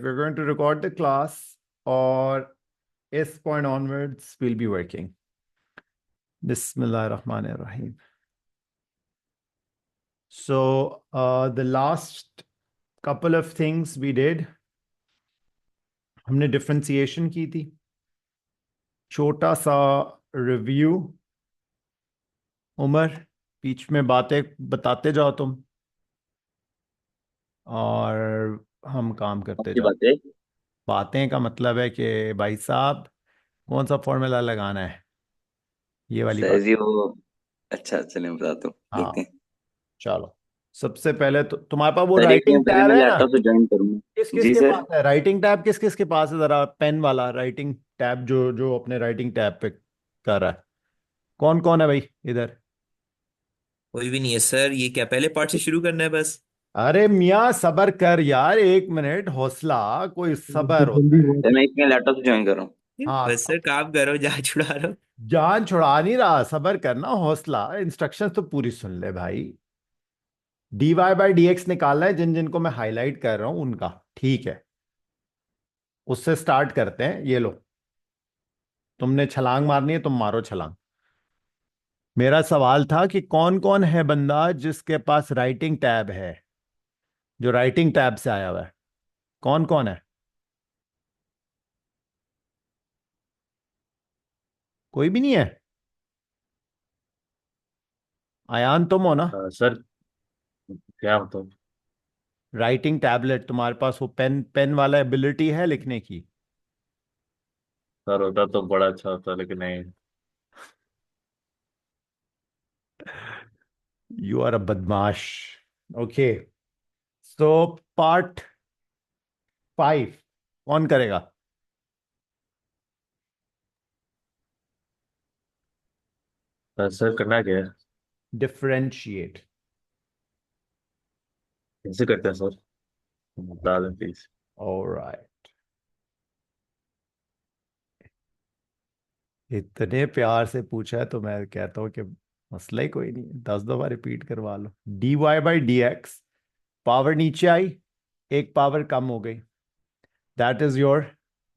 We're going to record the class, or this point onwards we'll be working. Bismillah ar-Rahman ar-Rahim. So the last couple of things we did, हमने differentiation की थी, छोटा सा review. Umar, बीच में बातें बताते जाओ तुम और हम काम करते अच्छी जाओ. बात है। बातें का मतलब है कि भाई साहब कौन सा फॉर्मूला लगाना है, ये वाली बात. सहजी वो। अच्छा चले मैं बताता हूँ, देखते हाँ, हैं। चलो. सबसे पहले तो तुम्हारे पास वो सर एक राइटिंग मिनट, पहले टैब मैं है ना. लैपटॉप से ज्वाइन करूंगा। किस किस जी के सर। पास है राइटिंग टैब? किस किस के पास है? जरा पेन वाला राइटिंग टैब जो जो अपने राइटिंग टैब पे कर रहा है. कौन कौन है भाई इधर? कोई भी नहीं है सर। ये क्या पहले पार्ट से शुरू करना है बस? अरे मियाँ सबर कर यार, 1 मिनट हौसला. कोई सबर होता है. सर मैं एक मिनट लैपटॉप से ज्वाइन कर रहा हूँ। हाँ, बस सर, काम करो, जहाँ छुड़ा रहो। जान छुड़ा नहीं रहा, सबर करना, हौसला. इंस्ट्रक्शंस तो पूरी सुन ले भाई. dy/dx निकालना है, जिन जिनको मैं हाईलाइट कर रहा हूं उनका. ठीक है, उससे स्टार्ट करते हैं. ये लो, तुमने छलांग मारनी है, तुम मारो छलांग. मेरा सवाल था कि कौन कौन है बंदा जिसके पास राइटिंग टैब है, जो राइटिंग टैब से आया हुआ है. कौन कौन है? कोई भी नहीं है? आयान तुम हो ना? सर क्या बताऊँ। राइटिंग टैबलेट तुम्हारे पास, वो पेन पेन वाला एबिलिटी है लिखने की? सर होता तो बड़ा अच्छा होता लेकिन नहीं। यू आर अ बदमाश. ओके, सो पार्ट 5 कौन करेगा? सर करना क्या है? डिफरेंशिएट. कैसे करते हैं सर? बता दें प्लीज। ऑलराइट. इतने प्यार से पूछा है तो मैं कहता हूं कि मसला ही कोई नहीं है. 10 दफा रिपीट करवा लो. dy/dx, पावर नीचे आई, एक पावर कम हो गई. दैट इज योर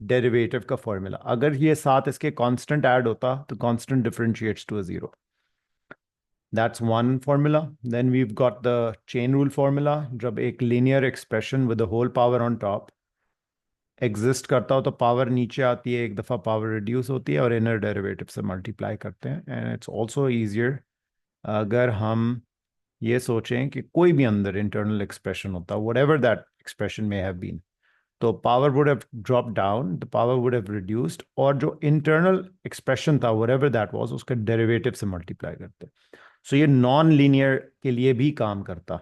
डेरिवेटिव का फॉर्मूला. अगर ये साथ इसके कांस्टेंट ऐड होता तो constant differentiates to a zero. That's one formula. Then we've got the chain rule formula. जब एक linear expression with the whole power on top exist करता हो तो पावर नीचे आती है, एक दफ़ा पावर रिड्यूस होती है और इनर डेरिवेटिव से मल्टीप्लाई करते हैं. एंड इट्स ऑल्सो ईजियर अगर हम ये सोचें कि कोई भी अंदर इंटरनल एक्सप्रेशन होता, whatever that expression may have been, तो power would have drop down, the power would have reduced, और जो इंटरनल एक्सप्रेशन था whatever that was उसका डेरिवेटिव से मल्टीप्लाई करते. सो ये नॉन लीनियर के लिए भी काम करता.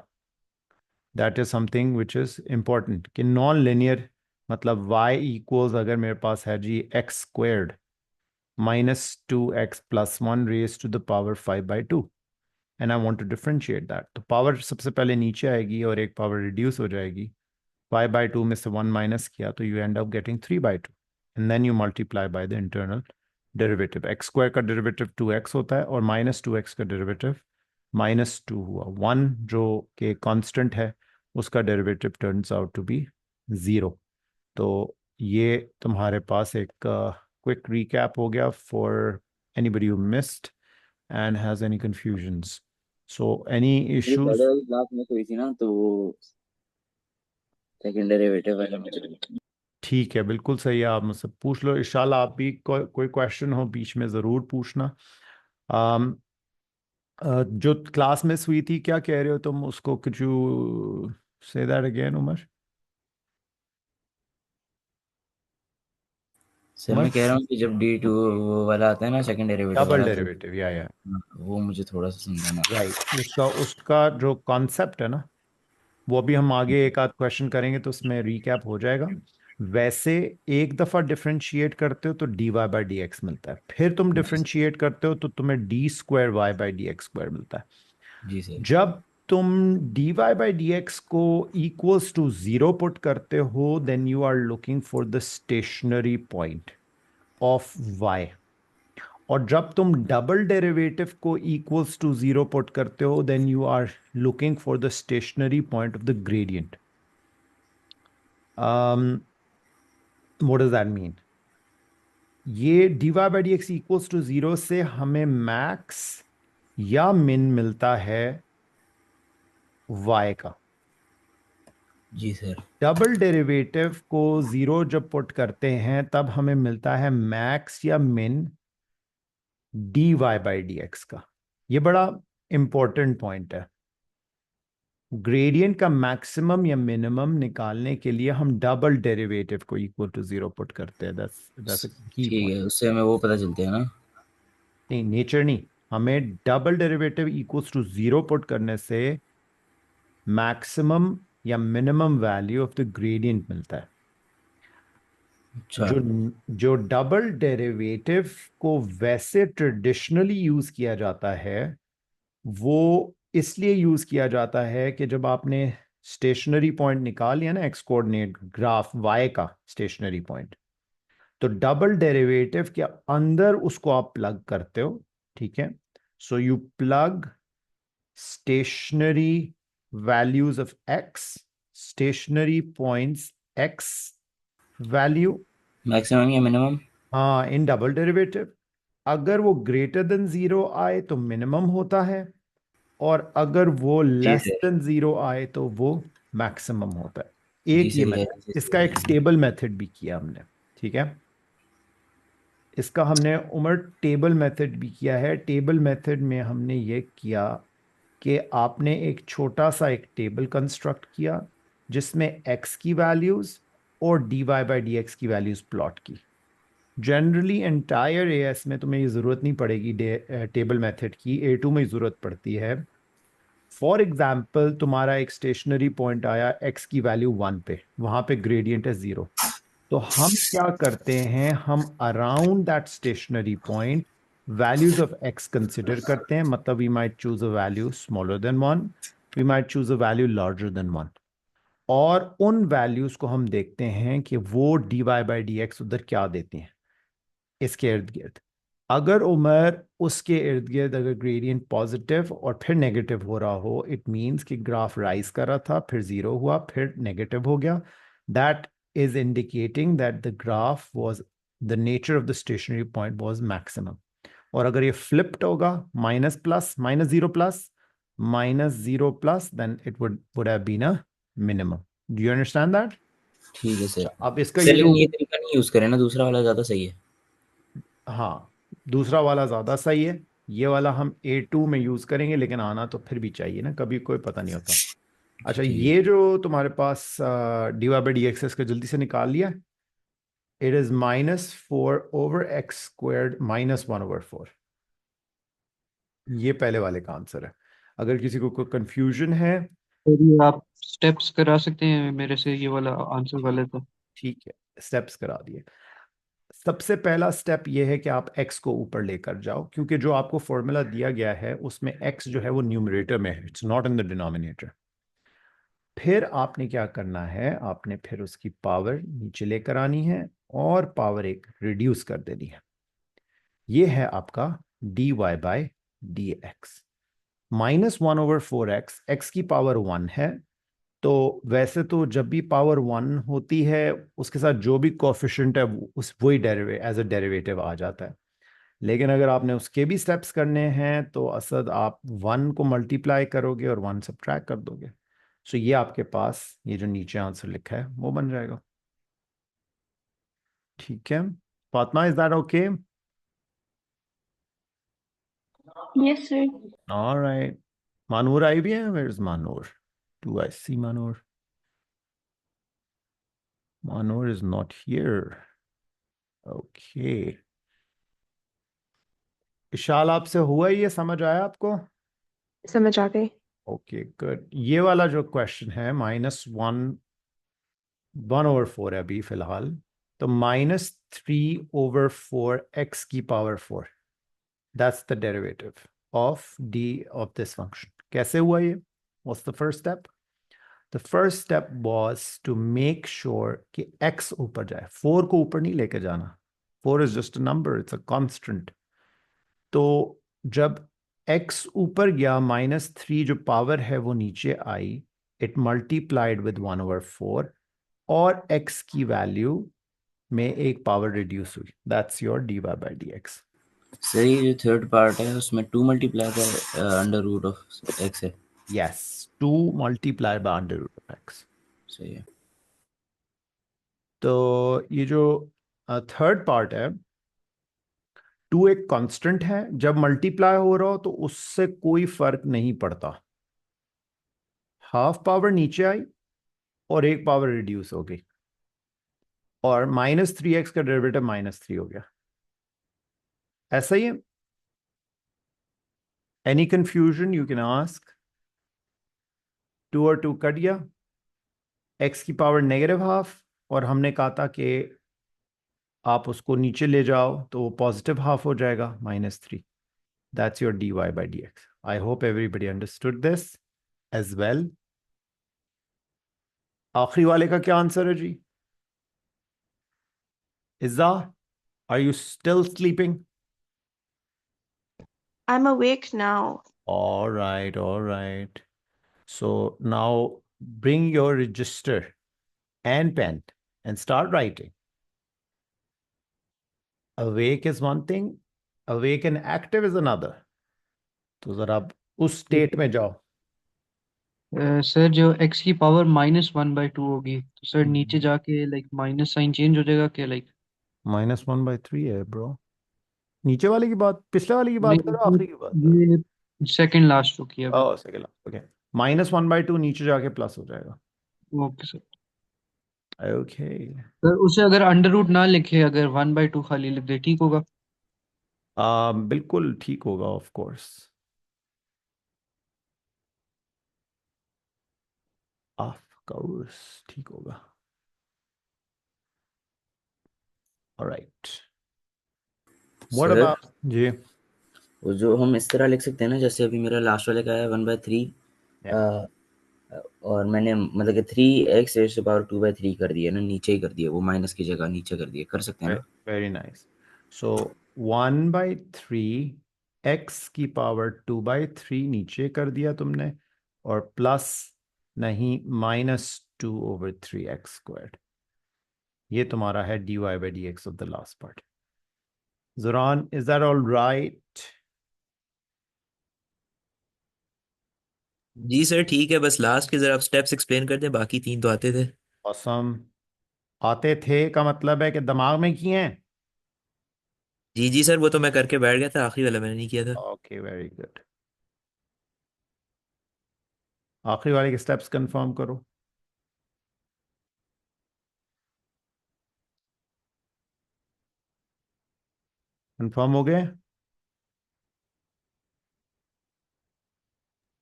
That is something which is important कि नॉन लीनियर मतलब y इक्वल्स, अगर मेरे पास है G X squared -2x+1 raise to the power 5/2, and I want to differentiate that, तो पावर सबसे पहले नीचे आएगी और एक पावर रिड्यूस हो जाएगी. 5/2 में से 1 माइनस किया तो you end up getting 3/2, and then you multiply by the internal derivative. X square का डेरिवेटिव 2x होता है और -2x का डेरिवेटिव -2 हुआ. 1 जो कि कांस्टेंट है उसका derivative turns out to be 0. तो ये तुम्हारे पास एक क्विक recap हो गया for anybody who missed and has any confusions. So any मेरी issues? पहले वाली क्लास में हुई थी ना, तो वो सेकंड डेरिवेटिव वाला मुझे। ठीक है, बिल्कुल सही है. आप मुझसे पूछ लो इंशाल्लाह. आप भी कोई क्वेश्चन हो बीच में ज़रूर पूछना. um, जो क्लास मिस हुई थी, क्या कह रहे हो तुम उसको? कुछ you say that again Umar? Sir Umar, मैं कह रहा हूँ कि जब D2 वो वाला आता है ना, सेकंड डेरिवेटिव डबल वाला, तो डेरिवेटिव, या हाँ, वो मुझे थोड़ा सा समझाना। राइट. उसका उसका जो कॉन्सेप्ट है ना, वो भी हम आगे एक आध क्वेश्चन करेंगे तो उसमें रिकैप हो जाएगा. वैसे एक दफा डिफरेंशिएट करते हो तो dy/dx मिलता है, फिर तुम जी सर। डिफरेंशिएट करते हो तो तुम्हें d²y/dx² मिलता है. जी सर। जब तुम dy/dx को इक्वल्स टू 0 पुट करते हो, then you are looking for the stationary point of y. और जब तुम डबल डेरिवेटिव को इक्वल्स टू 0 पुट करते हो, then you are looking for the stationary point of the gradient. What does that mean? ये dy by D x equals to 0 से हमें max या मिन मिलता है y का। जी सर। डबल डेरिवेटिव को 0 जब पुट करते हैं तब हमें मिलता है मैक्स या मिन dy बाई डी एक्स का। ये बड़ा इंपॉर्टेंट पॉइंट है। ग्रेडियंट का मैक्सिमम या मिनिमम निकालने के लिए हम डबल डेरिवेटिव को इक्वल टू 0 पुट करते हैं। दैट्स अ की ठीक पॉइंट। है, उससे हमें वो पता चलते हैं ना। नहीं, नेचर नहीं, हमें double derivative equals to 0 put करने से मैक्सिमम या minimum value of the gradient मिलता है। अच्छा। जो जो डबल डेरिवेटिव को वैसे ट्रेडिशनली यूज किया जाता है, वो इसलिए यूज किया जाता है कि जब आपने स्टेशनरी पॉइंट निकाल लिया ना, एक्स कोऑर्डिनेट ग्राफ वाई का स्टेशनरी पॉइंट, तो डबल डेरिवेटिव के अंदर उसको आप प्लग करते हो। ठीक है, so you plug stationary values of x, stationary points x value, maximum या मिनिमम? हाँ, इन डबल डेरिवेटिव। अगर वो ग्रेटर देन 0 आए तो मिनिमम होता है, और अगर वो जी लेस सर। देन 0 आए तो वो मैक्सिमम होता है। जी एक ये सर, ये मेथड, ऐसे इसका सही एक है। टेबल मेथड भी किया हमने। ठीक है, इसका हमने उमर टेबल मेथड भी किया है। टेबल मेथड में हमने ये किया कि आपने एक छोटा सा एक टेबल कंस्ट्रक्ट किया जिसमें एक्स की वैल्यूज और d Y by D x की वैल्यूज प्लॉट की। जनरली एंटायर एएस में तुम्हें ये ज़रूरत नहीं पड़ेगी टेबल मेथड की, A2 में ज़रूरत पड़ती है। फॉर एग्जाम्पल, तुम्हारा एक स्टेशनरी पॉइंट आया एक्स की वैल्यू 1 पे, वहां पे ग्रेडियंट है 0, तो हम क्या करते हैं, हम around that stationary point values of x consider करते हैं। मतलब we might choose a value smaller than 1, we might choose a value larger than 1, और उन वैल्यूज को हम देखते हैं कि वो d Y by D x उधर क्या देती हैं इसके इर्द गिर्द। अगर उमर उसके इर्द गिर्द अगर ग्रेडियंट पॉजिटिव और फिर नेगेटिव हो रहा हो, इट मींस कि ग्राफ राइज कर रहा था, फिर 0 हुआ, फिर नेगेटिव हो गया, that is indicating that the graph was, the nature of the stationary point was maximum. और अगर ये फ्लिप्ड होगा, minus plus, minus zero plus, then it would have been a minimum. Do you understand that? ठीक है sir. अब इसका sir ये जो, लेकिन ये तरीका नहीं यूज करें ना, दूसरा वाला ज्यादा सही है। हाँ, दूसरा वाला ज्यादा सही है। ये वाला हम A2 में यूज करेंगे, लेकिन आना तो फिर भी चाहिए ना, कभी कोई पता नहीं होता। जी अच्छा, ठीक है। ये जो तुम्हारे पास D Y by D X का जल्दी से निकाल लिया, इट इज -4/x² -1/4। ये पहले वाले का आंसर है। अगर किसी को कोई कंफ्यूजन है, सर ये आप स्टेप्स करा सकते हैं मेरे से, ये वाला आंसर वाले का? ठीक है, स्टेप्स करा दिए। सबसे पहला स्टेप ये है कि आप x को ऊपर लेकर जाओ, क्योंकि जो आपको फॉर्मूला दिया गया है उसमें x जो है वो न्यूमरेटर में है, it's not in the denominator. फिर आपने क्या करना है, आपने फिर उसकी पावर नीचे लेकर आनी है और पावर एक रिड्यूस कर देनी है। ये है आपका dy by D x. -1/4x, x की पावर 1 है, तो वैसे तो जब भी पावर 1 होती है उसके साथ जो भी कोफिशिएंट है वही डेरिवे एज अ डेरिवेटिव आ जाता है। लेकिन अगर आपने उसके भी स्टेप्स करने हैं तो असद आप 1 को मल्टीप्लाई करोगे और 1 सब्ट्रैक्ट कर दोगे। सो ये आपके पास ये जो नीचे आंसर लिखा है वो बन जाएगा। ठीक है, Fatima, is that okay? Yes, sir. Alright, Manoor आई भी है? Where is Manoor? Do I see Manoor? Manoor is not here. Okay, Ishal, आपसे हुआ ये समझ आया आपको? समझ आ गई। Okay good. ये वाला जो क्वेश्चन है -1/4 है अभी फिलहाल, तो -3/4x की power 4, that's the derivative of d of this function. कैसे हुआ ये? What's the first step? The first step was to make sure कि x ऊपर जाए, 4 को ऊपर नहीं लेके जाना। 4 is just a number, it's a constant. तो जब x ऊपर गया, -3 जो पावर है वो नीचे आई, इट मल्टीप्लाइड विद 1/4, और x की वैल्यू में एक पावर रिड्यूस हुई, that's your dy by dx। Sir ये जो थर्ड पार्ट है उसमें 2 multiply by under root of X है। Yes, 2 multiply by under root of x। सही है। तो ये जो थर्ड पार्ट है, 2 एक कांस्टेंट है, जब मल्टीप्लाई हो रहा हो तो उससे कोई फर्क नहीं पड़ता, हाफ पावर नीचे आई और एक पावर रिड्यूस हो गई, और -3x का डेरिवेटिव -3 हो गया। ऐसा ही है। Any confusion you can ask. 2 और 2 कट गया, x की पावर -हाफ, और हमने कहा था कि आप उसको नीचे ले जाओ तो वो पॉजिटिव हाफ हो जाएगा, -3। That's your dy by dx। I hope everybody understood this as well. आखिरी वाले का क्या आंसर है जी? इज़ा, are you still sleeping? I'm awake now. All right, all right. So now bring your register and pen and start writing. Awake is one thing, awake and active is another. तो जरा आप उस state में जाओ। Sir जो x की power -1/2 होगी तो सर नीचे जाके लाइक माइनस साइन चेंज हो जाएगा क्या लाइक? -1/3 है ब्रो। नीचे वाले की बात, पिछले वाले की बात करो, आखिरी की बात करो। ये सेकंड लास्ट हो किया अभी। ओह सेकंड, ओके। -1/2 नीचे जाके प्लस हो जाएगा। Okay sir. ओके, सर उसे अगर अंडर रूट ना लिखे, अगर 1/2 खाली लिख दे, ठीक होगा? बिल्कुल ठीक होगा, ऑफ कोर्स, ऑफ कोर्स ठीक होगा। ऑलराइट, व्हाट सर अबाउट जी? वो जो हम इस तरह लिख सकते हैं ना, जैसे अभी मेरा लास्ट वाले का है 1/3 और मैंने मतलब कि 3x रेज़ टू पावर 2/3 कर दिया ना, नीचे ही कर दिया, वो माइनस की जगह नीचे कर दिया, कर सकते हैं ना? Very nice. सो 1/3 x की पावर 2/3 नीचे कर दिया तुमने, और प्लस नहीं, -2/3x²। ये तुम्हारा है dy by dx of the last part. Zoran, is that all right? जी सर ठीक है, बस लास्ट के जरा आप स्टेप्स एक्सप्लेन कर दें, बाकी तीन तो आते थे। औसम। आते थे का मतलब है कि दिमाग में किए हैं। जी जी सर, वो तो मैं करके बैठ गया था, आखिरी वाला मैंने नहीं किया था। Okay, very good. आखिरी वाले के स्टेप्स कंफर्म करो। कंफर्म हो गए?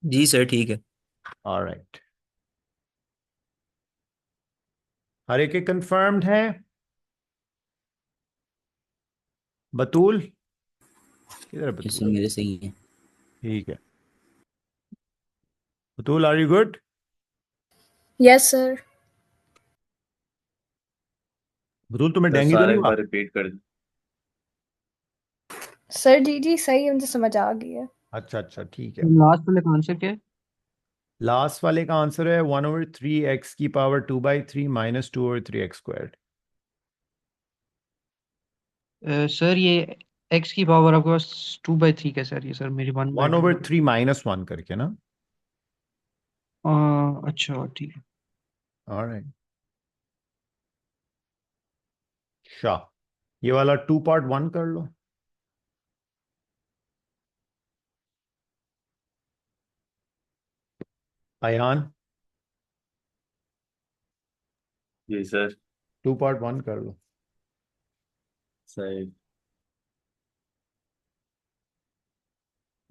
जी सर ठीक है। ऑलराइट, हर एक कंफर्म्ड है। बतूल, किधर है जैसे बतूल? मेरे सही है। ठीक है, Batool are you good? Yes, sir. Batool तुम्हें सर डेंगू तो सारे नहीं एक हुआ? बार रिपीट कर। सर जी सही है, मुझे समझ आ गई है। अच्छा अच्छा, ठीक है। लास्ट वाले का आंसर क्या है? लास्ट वाले का आंसर है 1/3 की पावर 2/3 -2/3x²। सर ये x की पावर आपके पास 2/3 कैसे आ रही है सर? मेरी 1/2 है। 1/3 -1 करके ना। अच्छा ठीक है। ऑलराइट, शाह, ये वाला 2 part 1 कर लो। अयान, जी सर। 2 part 1 कर लो। सही।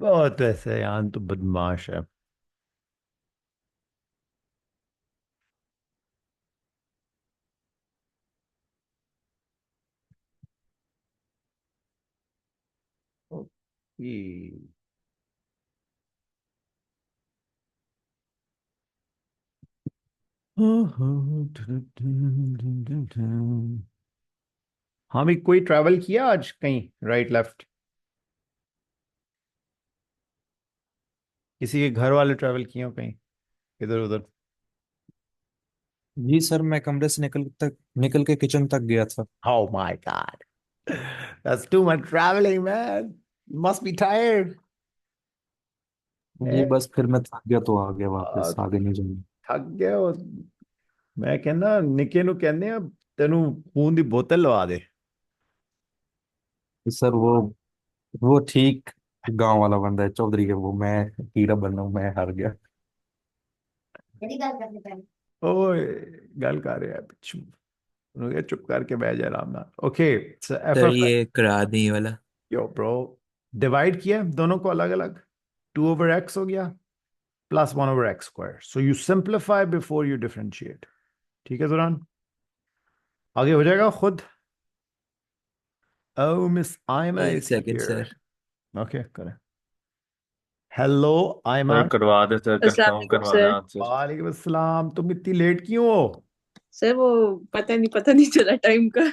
बहुत ऐसे अयान तो बदमाश है। ओके, हाँ भी, कोई ट्रैवल किया आज कहीं, राइट लेफ्ट? किसी के घर वाले ट्रैवल किए हो कहीं, इधर उधर? जी सर, मैं कमरे से निकल के किचन तक गया था। Oh my God. That's too much traveling, man. You must be tired. Ji Eh, बस फिर मैं थक गया तो आ गया वापस, uh, आगे नहीं जाऊंगा। थक गए हो। मैं कहना निके नु कहने आ तेनू खून दी बोतल लवा दे। सर वो ठीक गांव वाला बंदा है चौधरी के, वो मैं हीरा बन रहा हूँ, मैं हार गया। ओए गल कर रहे हैं चुप। उन्होंने कहा, चुप करके बैठ जा आराम नाल। ओके एफ सर एफ ये करा दी वाला। यो ब्रो डिवाइड किया दोनों को अलग अलग। 2/x हो गया plus 1/x²। So you simplify before you differentiate. ठीक है जुरान, आगे हो जाएगा खुद। Oh, Miss Aima एक is second here. Sir. Okay, करें। Hello, Aima. सर करवा दे सर, अस्सलाम कंफर्म वालेकुम करवाना सर। है आंसर। वालेकुम अस्सलाम। तुम इतनी लेट क्यों हो? सर वो पता नहीं चला टाइम का।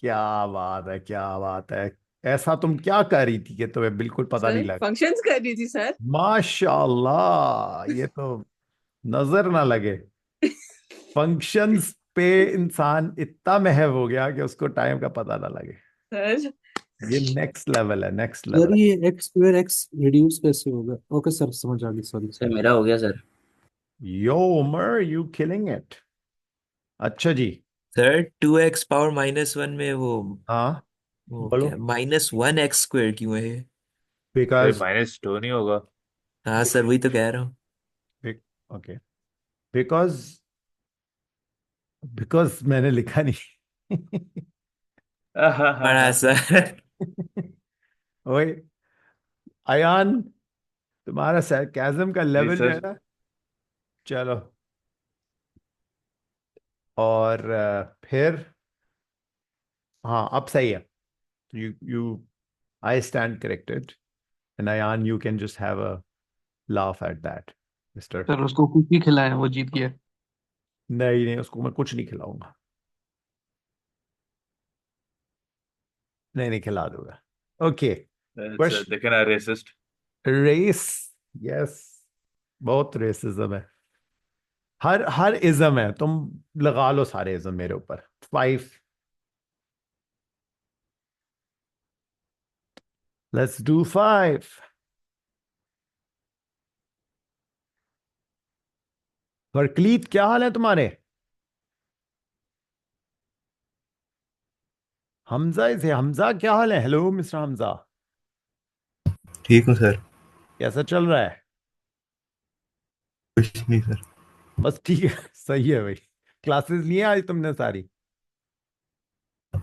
क्या बात है, क्या बात है। ऐसा तुम क्या कर रही थी कि तुम्हें बिल्कुल पता नहीं सर लगा? फंक्शंस कर रही थी सर। माशाल्लाह, ये तो नजर ना लगे। फंक्शंस पे इंसान इतना महव हो गया कि उसको टाइम का पता ना लगे। सर ये नेक्स्ट लेवल है, नेक्स्ट सर लेवल है। ये एक्स स्क्वायर एक्स रिड्यूस कैसे होगा? ओके सर, समझ आ गई, सॉरी सर सर। मेरा हो गया sir. Yo Umar, you killing it. अच्छा जी। सर 2x पावर -1 में हाँ वो बोलो। क्या -1x² क्यों है ये? फिर बिकॉज -2 नहीं होगा? हाँ सर वही तो कह रहा हूँ। ओके बिकॉज बिकॉज मैंने लिखा नहीं। बड़ा सर। ओए अयान, तुम्हारा सरकाज़म का जी लेवल जो है सर। ना, चलो। और फिर हाँ अब सही है। You I stand corrected and Ayaan you can just have a laugh at that mister. Sir उसको कुकी खिलाएं, वो जीत गया। नहीं नहीं, उसको मैं कुछ नहीं खिलाऊंगा। नहीं नहीं, खिला दूंगा। ओके अच्छा क्वेश्चन। देखे ना, रेसिस्ट। रेस, यस, बहुत रेसिज्म है। हर हर इज्म है, तुम लगा लो सारे इज्म मेरे ऊपर। 5, लेट्स डू 5। वर्कलीत क्या हाल है तुम्हारे? हमजा इसे हमजा क्या हाल है? हेलो मिस्टर हमजा, ठीक हूँ सर। कैसा चल रहा है? कुछ नहीं सर। बस ठीक है। सही है भाई। क्लासेस लिए आज तुमने सारी?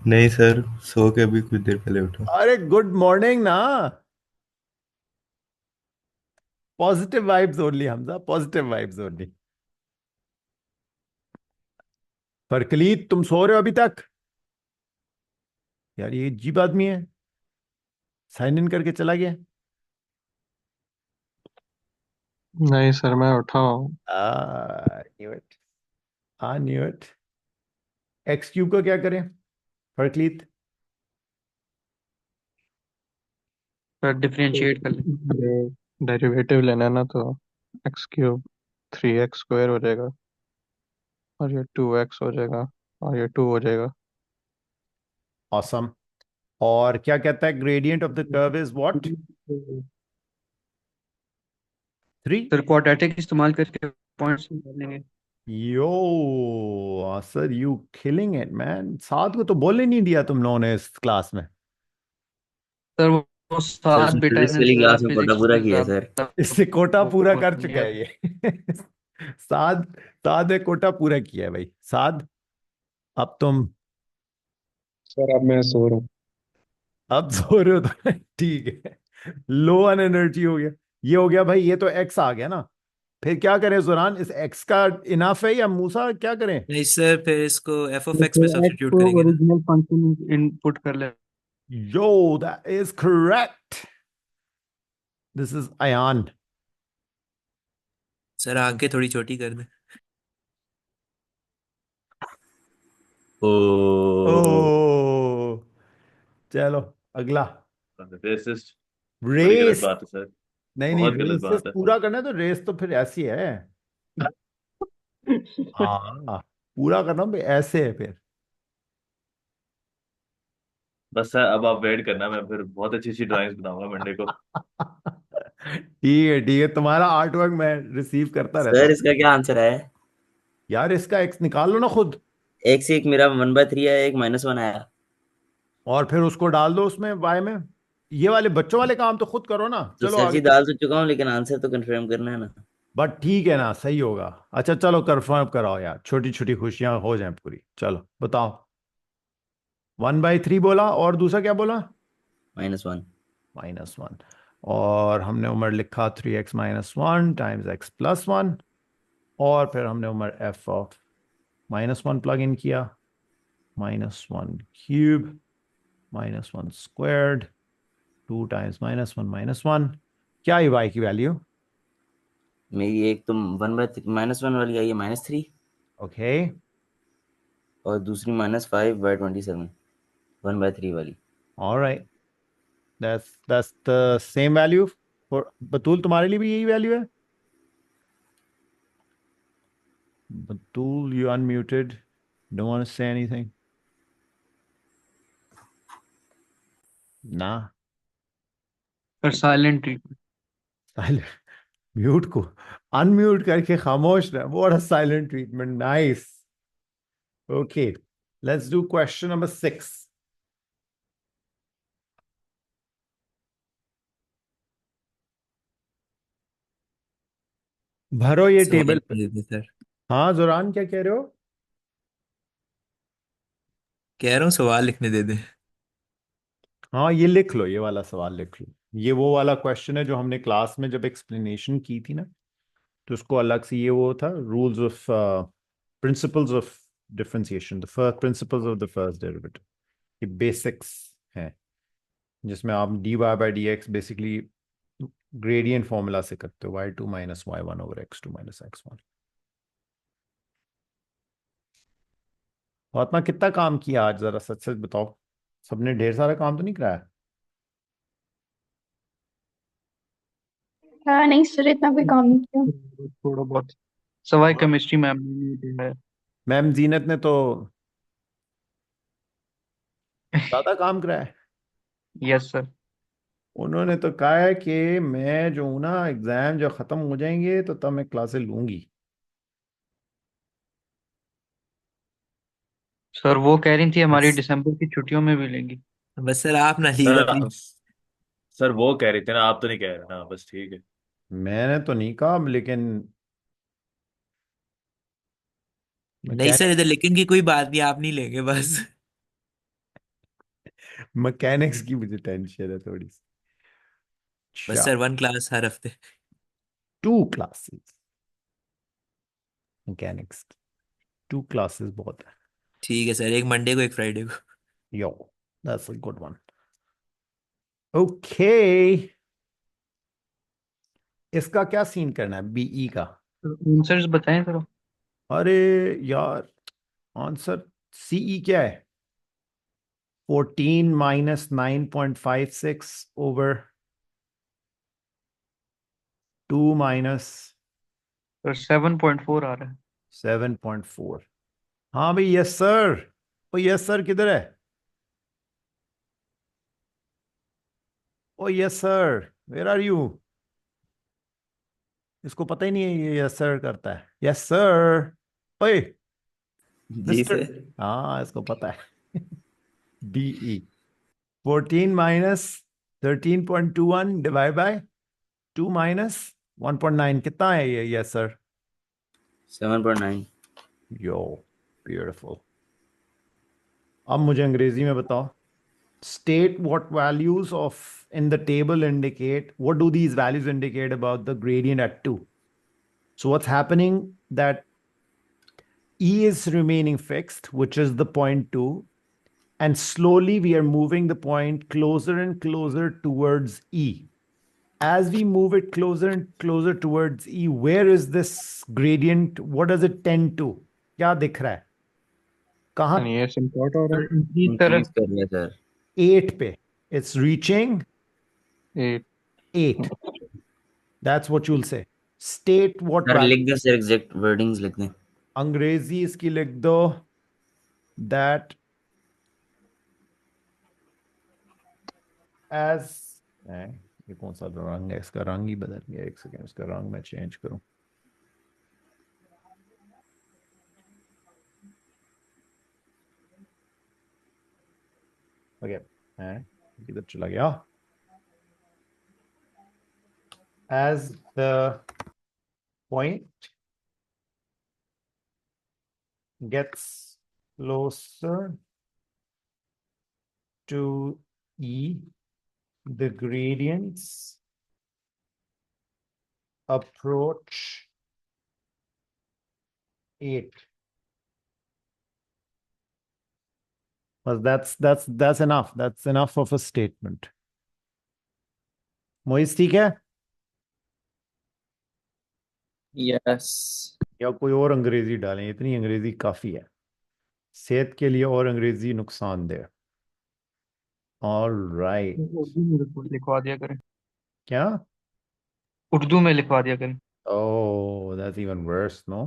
नहीं सर, सो के अभी कुछ देर पहले उठा। अरे गुड मॉर्निंग ना। Positive vibes only Hamza, positive vibes only. Faraqleet तुम सो रहे हो अभी तक? यार ये अजीब आदमी है, साइन इन करके चला गया। नहीं सर, मैं उठा हूँ। न्यू इट, हाँ न्यू इट। एक्स क्यूब का क्या करें फरकलीत? सर डिफरेंशिएट कर लें। डेरिवेटिव लेना है ना, तो एक्स क्यूब 3x² हो जाएगा, और ये 2x हो जाएगा, और ये 2 हो जाएगा। ऑसम। और क्या कहता है gradient of the curve is what? 3। Sir quadratic इस्तेमाल करके पॉइंट्स निकालेंगे। Yo sir, you killing it man. 7 को तो बोलने नहीं दिया तुम लोगों ने इस क्लास में। सर वो सर सात इसने बेटा फिजिक्स ने वाली जरा क्लास में कोटा फिजिक्स पूरा में किया है सर। ज्यादा इससे कोटा पूरा फोकस कर चुका किया। है ये। साद साद ने कोटा पूरा किया है भाई। साद अब तुम, सर अब मैं सो रहा हूँ। अब सो रहे हो तो ठीक है। लो ऑन एनर्जी हो गया। ये हो गया भाई, ये तो एक्स आ गया ना। फिर क्या करें जुरान, इस एक्स का इनाफ है या मूसा क्या करें? नहीं सर, फिर इसको f(x) में तो एक्स सब्स्टिट्यूट को करेंगे ना। ओरिजिनल फंक्शन इनपुट कर ले। Yo that is correct. This is Ayaan. Sir आंखें थोड़ी छोटी कर दें। ओ ओ चलो अगला। रेसिस्ट। बड़ी गलत रेस। बात है सर। नहीं नहीं, बहुत गलत रेस बात है। पूरा करना है तो रेस तो फिर ऐसी है। हाँ पूरा करना भाई, ऐसे है फिर। बस सर अब आप वेट करना, मैं फिर बहुत अच्छी अच्छी ड्राइंग्स बनाऊंगा मंडे को। ठीक है, तुम्हारा आर्ट वर्क मैं रिसीव करता रहता सर हूँ। इसका क्या आंसर है? यार इसका एक्स निकाल लो ना खुद, एक से एक मेरा 1/3 है, एक -1 आया। और फिर उसको डाल दो उसमें वाई में। ये वाले बच्चों वाले काम तो खुद करो ना। तो चलो सर आगे जी डाल तो चुका हूँ, लेकिन आंसर तो कंफर्म करना है ना। बट ठीक है ना, सही होगा। अच्छा चलो कंफर्म कराओ यार, छोटी छोटी खुशियां हो जाएं पूरी। चलो बताओ। 1/3 बोला, और दूसरा क्या बोला? -1। -1। और हमने उमर लिखा 3x-1 टाइम्स x+1, और फिर हमने Umar f of -1 plug in किया। -1³ -1 स्क्वायर्ड 2 टाइम्स -1 क्या आई y की वैल्यू? मेरी एक तो -1 वाली आई है -3, ओके, और दूसरी -5/27, 1/3 वाली। Alright, that's the same value for Batool. तुम्हारे लिए भी यही वैल्यू है? Batool, you unmuted, don't want to say anything? ना, sir silent treatment. Silent. Mute को अनम्यूट करके खामोश रहे, what a silent treatment, nice. Okay, let's do question number 6। भरो ये सवाल टेबल पे। लिखने दे दे सर। हाँ जुरान, क्या कह रहे हो? कह रहा हूँ सवाल लिखने दे दे। हाँ ये लिख लो, ये वाला सवाल लिख लो। ये वो वाला क्वेश्चन है जो हमने क्लास में जब एक्सप्लेनेशन की थी ना, तो उसको अलग से, ये वो था rules of principles of differentiation, the first principles of the first derivative. ये बेसिक्स हैं, जिसमें आप dy/dx बेसिकली ग्रेडियंट फॉर्मूला से करते हो, y2 - y1 over x2 - x1। Fatima कितना काम किया आज, जरा सच सच बताओ। सबने ढेर सारा काम तो नहीं कराया? हाँ नहीं सर, इतना कोई काम नहीं किया। थोड़ा बहुत सवाई केमिस्ट्री मैम ने दिया है। मैम जीनत ने तो ज्यादा काम कराया है। Yes sir. उन्होंने तो कहा है कि मैं जो हूं ना, एग्जाम जब खत्म हो जाएंगे तो तब मैं क्लासेस लूंगी। सर वो कह रही थी हमारी बस दिसंबर की छुट्टियों में भी लेंगी। बस सर आप ना लीजिए सर प्लीज। सर वो कह रहे थे ना, आप तो नहीं कह रहे ना, बस ठीक है। मैंने तो नहीं कहा, लेकिन नहीं सर, मैकेनिक इधर लिखने की कोई बात नहीं, आप नहीं लेंगे बस। मैकेनिक्स की मुझे टेंशन है थोड़ी सी। बस अच्छा, सर 1 क्लास हर हफ्ते। 2 क्लासेस मैकेनिक्स, 2 क्लासेस बहुत है। ठीक है सर, एक मंडे को एक फ्राइडे को। Yo, that's a good one. Okay, इसका क्या सीन करना है बीई का? आंसर्स बताएं सर। अरे यार, आंसर सीई क्या है? 14 - 9.56 over 2 सर 7.4 आ रहा है। 7.4। हाँ भाई, yes sir. Oh yes sir किधर है? Oh yes sir, where are you? इसको पता ही नहीं है ये यस सर करता है। यस सर, ओए जी मिस्टर। सर। हाँ इसको पता है। बीई 14 - 13.21 डिवाइड बाय 2 - 1.9 कितना है ये? Yes sir. 7.9। यो, ब्यूटीफुल। अब मुझे अंग्रेजी में बताओ। State what values of in the table indicate, what do these values indicate about the gradient at 2? So what's happening that E is remaining fixed, which is the point 2, and slowly we are moving the point closer and closer towards E. As we move it closer and closer towards E, where is this gradient? What does it tend to? क्या दिख रहा है? कहाँ? ये सिम्पॉट हो रहा है। Increase कर इंक्रीज कर लिया सर। 8 पे. It's reaching 8। 8. That's what you'll say. State what sir लिख value. दें सर, एग्जैक्ट वर्डिंग्स लिख दें। अंग्रेजी इसकी लिख दो, दैट एज, ये कौन सा रंग है, इसका रंग ही बदल गया, एक सेकेंड, इसका रंग मैं चेंज करूं। ओके, किधर चला गया? As the point gets closer to E, the gradients approach 8. But that's enough. That's enough of a statement. Moiz ठीक है? यस या कोई और अंग्रेजी डालें? इतनी अंग्रेजी काफी है सेहत के लिए, और अंग्रेजी नुकसानदेह। All right. उर्दू में लिखवा दिया करें, क्या? उर्दू में लिखवा दिया करें। Oh, that's even worse, no?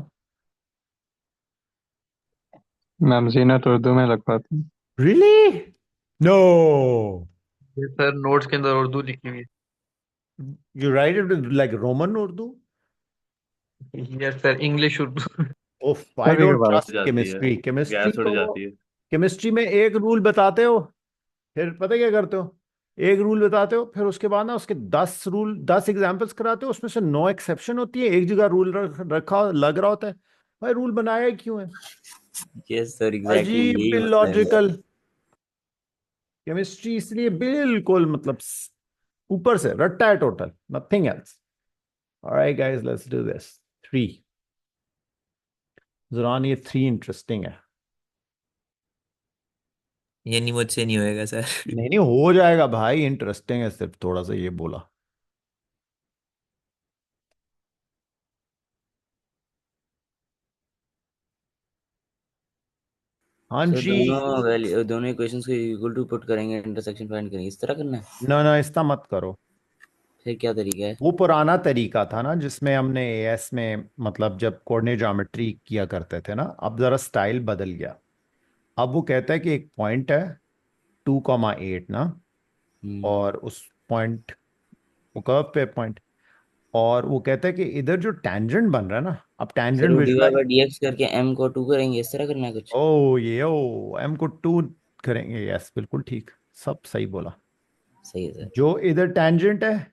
Ma'am Zeenat Urdu में लिखवाती हैं। Really? No. ये सर नोट्स के अंदर उर्दू लिखी हुई You write it with like Roman Urdu? है। Yes sir, English Urdu. Oh, I कभी don't कभार trust जाती है, chemistry. Chemistry गैस उड़ तो जाती है। केमिस्ट्री में एक रूल बताते हो, फिर पता है क्या करते हो? एक रूल बताते हो, फिर उसके बाद ना उसके 10 एग्जांपल्स कराते हो, उसमें से 9 एक्सेप्शन होती है, एक जगह रूल रखा लग रहा होता है। भाई रूल बनाया ही क्यों है? यस सर, एग्जैक्टली अजीब यही मसला है। इलॉजिकल। केमिस्ट्री इसलिए बिल्कुल मतलब ऊपर से रट्टा है total, nothing else. Alright guys, let's do this. 3 ज़ुरान, ये 3 इंटरेस्टिंग है। ये नहीं, मुझसे नहीं होएगा सर। नहीं नहीं, हो जाएगा भाई, इंटरेस्टिंग है, सिर्फ थोड़ा सा ये बोला। हाँ सर जी। दोनों इक्वेशंस को इक्वल टू पुट करेंगे, इंटरसेक्शन फाइंड करेंगे, इस तरह करना है? ना इसका मत करो। फिर क्या तरीका है? वो पुराना तरीका था ना, जिसमें हमने एएस में मतलब जब कोऑर्डिनेट ज्योमेट्री किया करते थे ना, अब जरा स्टाइल बदल गया। अब वो कहता है कि एक पॉइंट है 2,8 ना, और उस पॉइंट, वो कर्व पे पॉइंट, और वो कहता है कि इधर जो टैंजेंट बन रहा है ना, अब सर टैंजेंट वो dy विजुलाइज। बाय dx करके m को 2 करेंगे, इस तरह करना है कुछ? ओ एम को 2 करेंगे, यस बिल्कुल ठीक, सब सही बोला। सही है सर। जो इधर टैंजेंट है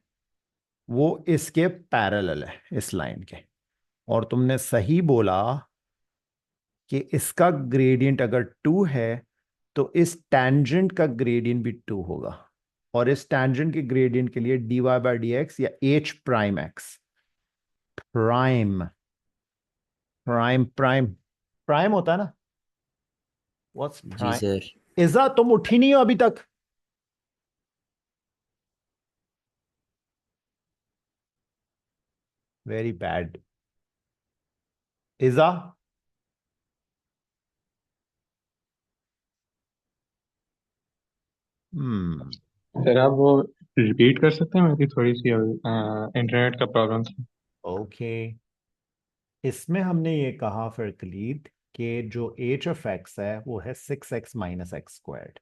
वो इसके पैरेलल है, इस लाइन के। और तुमने सही बोला कि इसका ग्रेडियंट अगर 2 है तो इस टैंजेंट का ग्रेडियंट भी 2 होगा, और इस टैंजेंट के ग्रेडियंट के लिए dy बाय dx या h prime x, prime prime prime prime होता है ना। व्हाट्स जी प्राइम? सर। इज़ा तुम उठी नहीं हो अभी तक? Very bad. इज़ा, सर आप वो रिपीट कर सकते हैं, मेरी थोड़ी सी इंटरनेट का प्रॉब्लम था। ओके। इसमें हमने ये कहा फिर कलीद कि जो h ऑफ x है वो है 6x माइनस एक्स स्क्वायर्ड।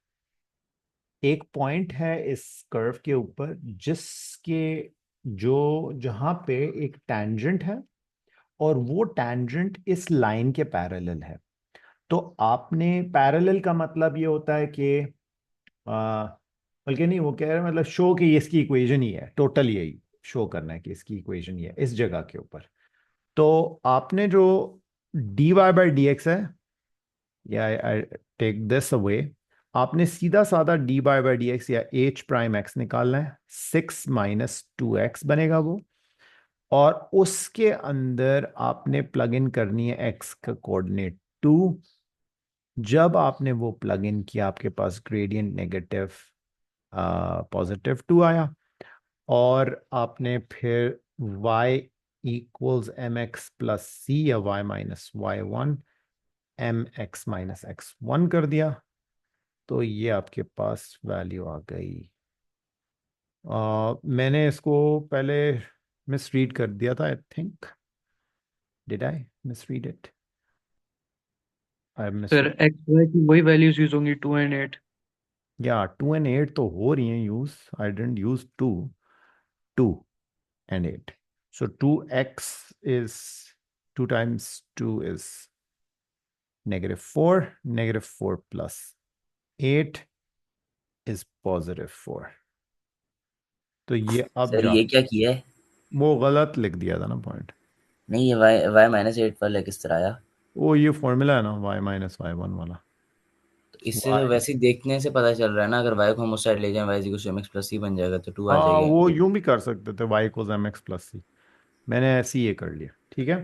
एक पॉइंट है इस कर्व के ऊपर जिसके जो जहां पे एक टैंजेंट है, और वो टैंजेंट इस लाइन के पैरेलल है। तो आपने पैरेलल का मतलब ये होता है कि बल्कि नहीं, वो कह रहे हैं मतलब शो कि इसकी इक्वेशन ही है, टोटल यही शो करना है कि इसकी इक्वेशन ही है इस जगह के ऊपर। तो आपने जो dy बाय dx है, या आई टेक दिस अवे, आपने सीधा साधा dy बाय dx या h प्राइम x निकालना है। 6 माइनस 2x बनेगा वो, और उसके अंदर आपने प्लग इन करनी है x का कोऑर्डिनेट 2। जब आपने वो प्लग इन किया, आपके पास ग्रेडियंट नेगेटिव पॉजिटिव 2 आया, और आपने फिर y equals M X plus C या y minus Y one M X minus X one कर दिया, तो ये आपके पास वैल्यू आ गई। मैंने इसको पहले मिसरीड कर दिया था, I think, did I misread it? I miss फिर एक्स वाई की वही वैल्यूज यूज होंगी 2 एंड 8। या 2 and 8 तो हो रही हैं use. I didn't use 2 and 8. So 2x is 2 times 2 is -4. -4 plus 8 is +4. तो ये अब सर जा ये क्या किया है? वो गलत लिख दिया था ना पॉइंट. नहीं, ये y -8 वाला किस तरह आया? वो ये फॉर्मूला है ना y - y1 वाला. तो इससे तो y वैसे ही देखने से पता चल रहा है ना, अगर y को हम उस साइड ले जाएं y = mx + c बन जाएगा, तो 2 आ हाँ जाएगा। वो यूं भी कर सकते थे y = mx + c. मैंने ऐसे ही ये कर लिया. ठीक है.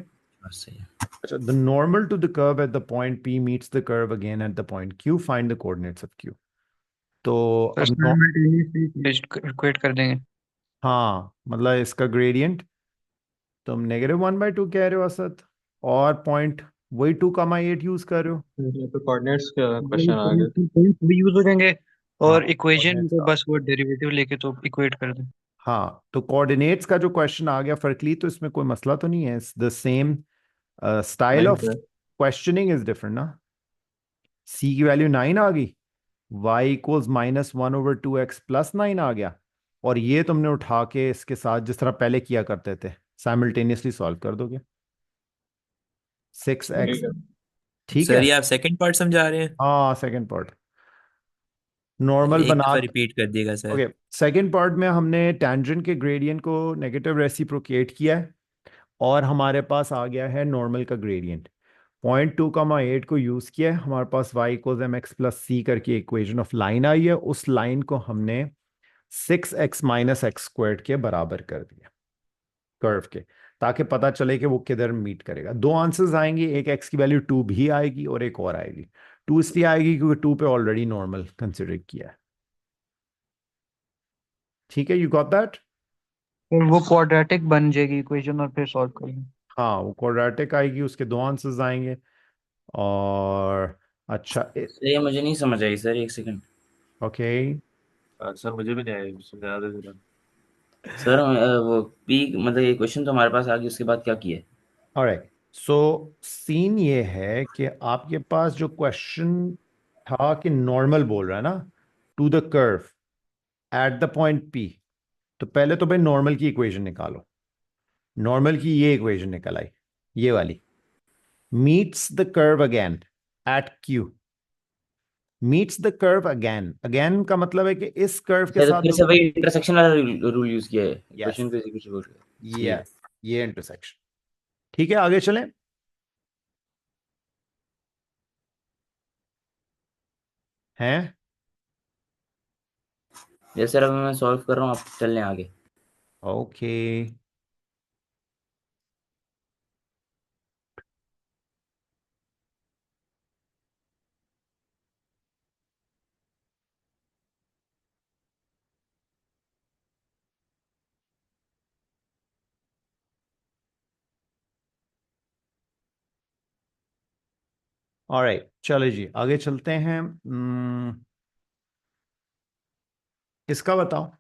और सही है। अच्छा, the normal to the curve at the point P meets the curve again at the point Q. Find the coordinates of Q. तो तो अब साइमल्टेनियसली इक्वेट कर देंगे। हाँ मतलब इसका ग्रेडियंट तुम -1/2 कह रहे हो असद, और पॉइंट वही 2,8 यूज कर रहे हो. ये तो कोऑर्डिनेट्स का क्वेश्चन आ गया। पॉइंट भी यूज हो जाएंगे हाँ और इक्वेशन coordinates को का. बस वो डेरिवेटिव लेके तो इक्वेट कर दें। हाँ तो कोऑर्डिनेट्स का जो क्वेश्चन आ गया फर्कली, तो इसमें कोई मसला तो नहीं है. इट्स द सेम स्टाइल नहीं of sir, questioning is different ना. सी की वैल्यू 9 आ गई, y = -1/2x + 9 आ गया, और ये तुमने उठा के इसके साथ जिस तरह पहले किया करते थे साइमल्टेनियसली सॉल्व कर दोगे. 6x. ठीक है। ठीक सर है. ये आप सेकंड पार्ट समझा रहे हैं? हाँ सेकंड पार्ट नॉर्मल एक बना. दफा रिपीट कर दिएगा सर। ओके, सेकंड पार्ट में हमने टेंजेंट के ग्रेडियंट को नेगेटिव रेसिप्रोकेट किया है, और हमारे पास आ गया है नॉर्मल का ग्रेडियंट. पॉइंट 2,8 को यूज किया है, हमारे पास y = mx + c करके इक्वेशन ऑफ लाइन आई है. उस लाइन को हमने 6x - x² के बराबर कर दिया कर्व के, ताकि पता चले कि वो किधर मीट करेगा. दो आंसर्स आएंगे, एक x की वैल्यू 2 भी आएगी और एक और आएगी. 2 इसलिए आएगी क्योंकि 2 पे ऑलरेडी नॉर्मल कंसिडर किया है. ठीक है, यू गॉट दैट. फिर वो क्वाड्रेटिक बन जाएगी इक्वेशन और फिर सॉल्व करेंगे। हाँ वो क्वाड्रेटिक आएगी, उसके दो आंसर्स आएंगे. और अच्छा सर ये मुझे नहीं समझ आई सर, एक सेकंड। ओके. सर मुझे भी नहीं आया, समझा दे जरा। सर वो पी मतलब ये क्वेश्चन तो हमारे पास आ गया, उसके बाद क्या किया है? ऑलराइट, सो सीन ये है कि आपके पास जो क्वेश्चन था कि नॉर्मल बोल रहा है ना to the curve at the point P, तो पहले तो भाई नॉर्मल की इक्वेशन निकालो. नॉर्मल की ये इक्वेशन निकल आई, ये वाली. Meets the curve again at Q. Meets the curve again. Again का मतलब है कि इस कर्व के सर साथ फिर से वही इंटरसेक्शन वाला रूल यूज किया है, यस क्वेश्चन को एग्जीक्यूट किया। यस ये इंटरसेक्शन. ठीक है, आगे चलें. हैं जैसे सर अभी मैं सॉल्व कर रहा हूँ, आप चल लें आगे। ओके. ऑलराइट चलो जी आगे चलते हैं. इसका बताओ.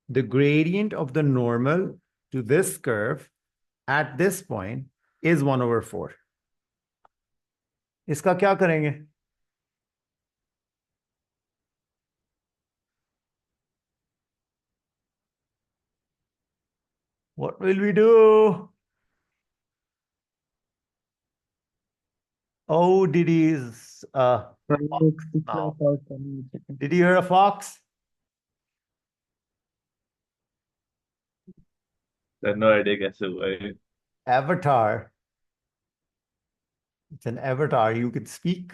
The gradient of the normal to this curve at this point is 1/4. इसका क्या करेंगे? What will we do? Oh, Didi's fox now. Did you hear a fox? No idea कैसे हुआ है। Avatar. It's an avatar. You can speak.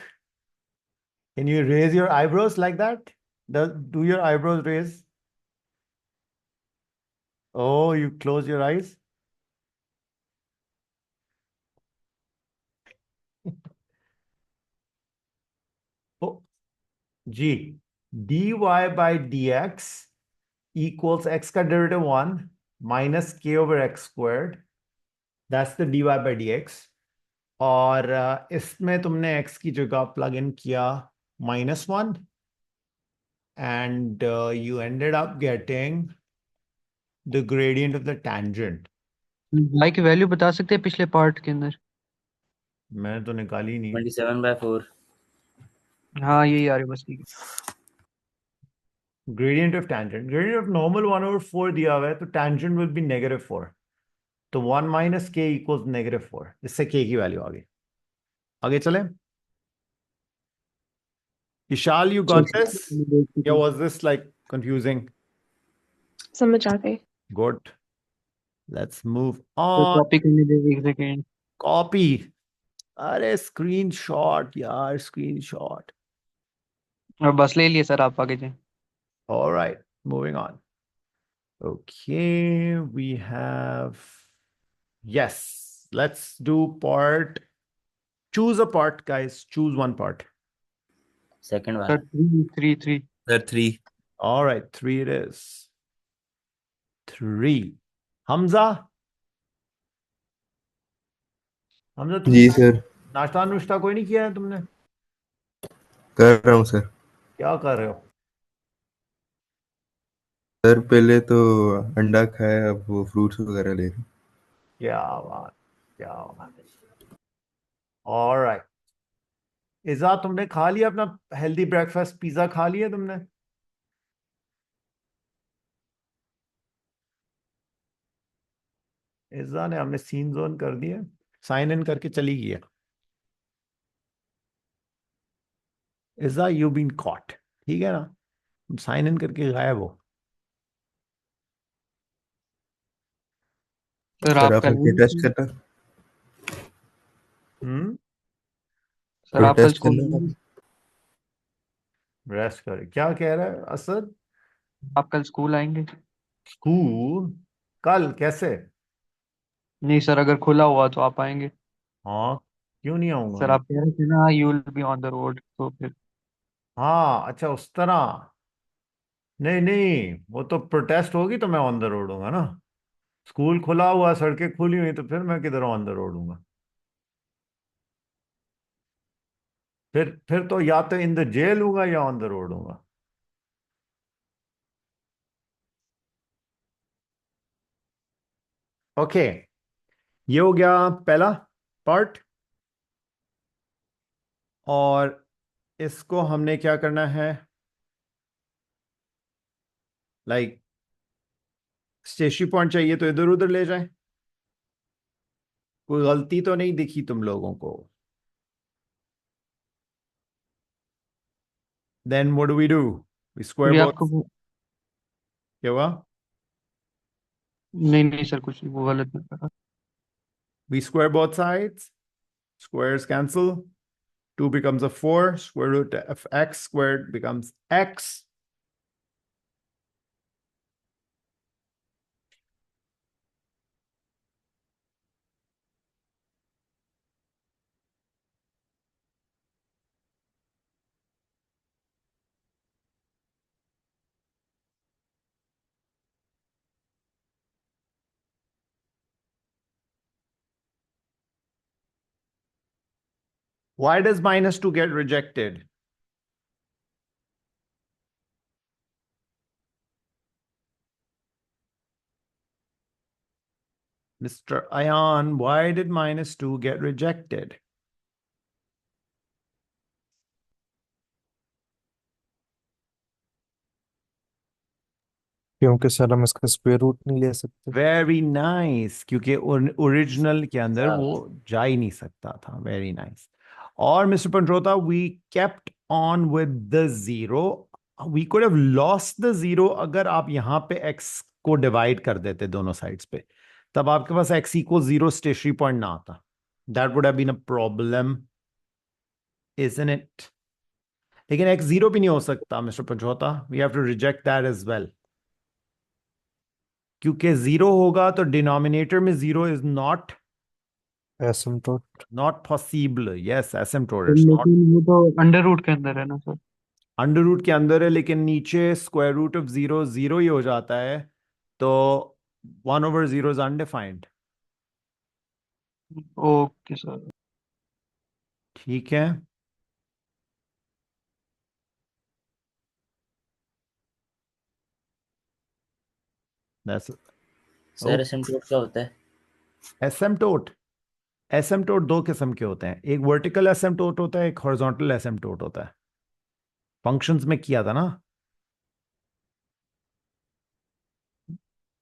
Can you raise your eyebrows like that? Do your eyebrows raise? Oh, you close your eyes? Oh, G. dy by dx equals x का derivative 1 minus k/x². That's the dy by dx. और इसमें तुमने x की जगह plug in किया -1 and you ended up getting the gradient of the tangent. y की value बता सकते हैं पिछले पार्ट के अंदर? मैं तो निकाली नहीं। 27/4। हाँ यही आ रही है बस, ठीक है। Gradient of tangent, gradient of normal 1/4 दिया हुआ है, तो टेंजेंट विल बी -4, तो 1 माइनस के इक्वल्स -4, इससे के की वैल्यू आ गई। आगे चले। Ishal, you got this? Yeah, was this like confusing? समझ आ गई। Good. Let's move on. Copy करने दे एक सेकेंड। Copy. अरे स्क्रीनशॉट यार, स्क्रीनशॉट। और बस ले लिए सर, आप आगे जाएं। All right, moving on. Okay, we have, yes, let's do part. Choose a part, guys. Choose one part. Second sir वाला। 3 sir 3। All right, 3 it is. 3. Hamza? Hamza तुमने जी सर, नाश्ता नुश्ता कोई नहीं किया है तुमने? कर रहा हूँ सर। क्या कर रहे हो? सर पहले तो अंडा खाया, अब वो फ्रूट्स वगैरह ले रहा हूँ। क्या बात, क्या बात। ऑलराइट। इज़ा, तुमने खा लिया अपना हेल्दी ब्रेकफास्ट, पिज्जा खा लिया तुमने? इज़ा ने हमें सीन जोन कर दिया, साइन इन करके चली गई है। इज़ा, यू बीन कॉट, ठीक है ना? तुम साइन इन करके गायब हो। सर सर आप आपने कल क्या टेस्ट करना? सर आप कल टेस्ट स्कूल करना? रेस्ट करे, क्या कह रहा है असद? आप कल स्कूल आएंगे? स्कूल कल कैसे? नहीं सर, अगर खुला हुआ तो आप आएंगे। हाँ, क्यों नहीं आऊंगा सर मैं? आप कह रहे थे ना you will be on the road, तो फिर हाँ, अच्छा उस तरह। नहीं नहीं, वो तो प्रोटेस्ट होगी तो मैं ऑन द रोड हूँ ना। स्कूल खुला हुआ, सड़कें खुली हुई, तो फिर मैं किधर ऑन द रोड हूँ? फिर तो या तो इन द जेल हूँ या ऑन द रोड हूँ। ओके, ये हो गया पहला पार्ट। और इसको हमने क्या करना है, लाइक स्टेशनरी पॉइंट चाहिए तो इधर उधर ले जाए। कोई गलती तो नहीं दिखी तुम लोगों को? Then what do we do? We square भी बोथ। आपको क्या हुआ? नहीं नहीं सर, कुछ नहीं, वो गलत नहीं करा। We square both sides, squares cancel, 2 becomes a 4, square root of x squared becomes x. Why does -2 get rejected? Mr. Ayan, why did -2 get rejected? क्योंकि सर हम इसका स्क्वायर रूट नहीं ले सकते। Very nice, क्योंकि ओरिजिनल के अंदर हाँ। वो जा ही नहीं सकता था। Very nice. और mister Pandrota, we kept on with the zero. We could have lost the zero अगर आप यहां पे x को डिवाइड कर देते दोनों साइड्स पे, तब आपके पास x इक्वल 0 स्टेशनरी पॉइंट ना आता। That would have been a problem, isn't it? लेकिन x 0 भी नहीं हो सकता mister Pandrota, we have to reject that as well. क्योंकि 0 होगा तो डिनोमिनेटर में 0 is not asymptote. not possible. Yes, asymptote. It's not लेकिन वो तो अंडर रूट के अंदर है ना सर। अंडर रूट के अंदर है, लेकिन नीचे स्क्वायर रूट ऑफ 0 0 ही हो जाता है, तो 1/0 इज अनडिफाइंड। Okay sir. ठीक है। That's सर oh, एसिम्प्टोट क्या होता है? एसिम्प्टोट, एसिम्प्टोट दो किस्म के होते हैं, एक वर्टिकल एसिम्प्टोट होता है, एक हॉरिजॉन्टल एसिम्प्टोट होता है। फंक्शंस में किया था ना,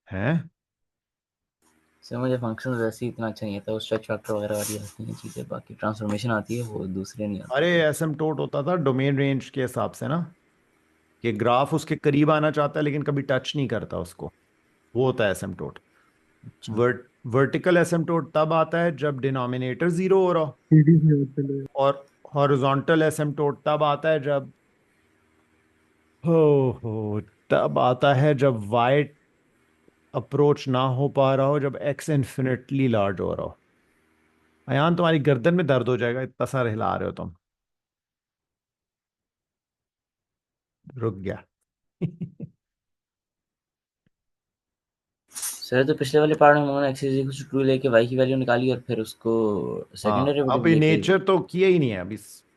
हैं? सर मुझे फंक्शन वैसे ही इतना अच्छा नहीं आता, वो स्ट्रेच फैक्टर वगैरह वाली आती हैं चीज़ें, बाकी ट्रांसफॉर्मेशन आती है वो दूसरे नहीं आते। अरे एसिम्प्टोट होता था डोमेन रेंज के हिसाब से ना, कि ग्राफ उसके करीब आना चाहता है लेकिन कभी टच नहीं करता उसको, वो होता है एसिम्प्टोट। अच्छा। वर्टिकल एसिम्प्टोट तब आता है जब डिनोमिनेटर जीरो हो रहा हो, सीढ़ी से होते हुए। और हॉरिजॉन्टल एसिम्प्टोट तब आता है जब हो तब आता है जब वाई अप्रोच ना हो पा रहा हो, जब एक्स इन्फिनिटली लार्ज हो रहा हो। अयान तुम्हारी गर्दन में दर्द हो जाएगा, इतना सा हिला रहे हो तुम। रुक गया। सर तो पिछले वाले पार्ट में उन्होंने x is equal to true लेके वाई की वैल्यू निकाली और फिर उसको सेकंड हाँ, डेरिवेटिव अभी लेके। नेचर तो किया ही नहीं है अभी,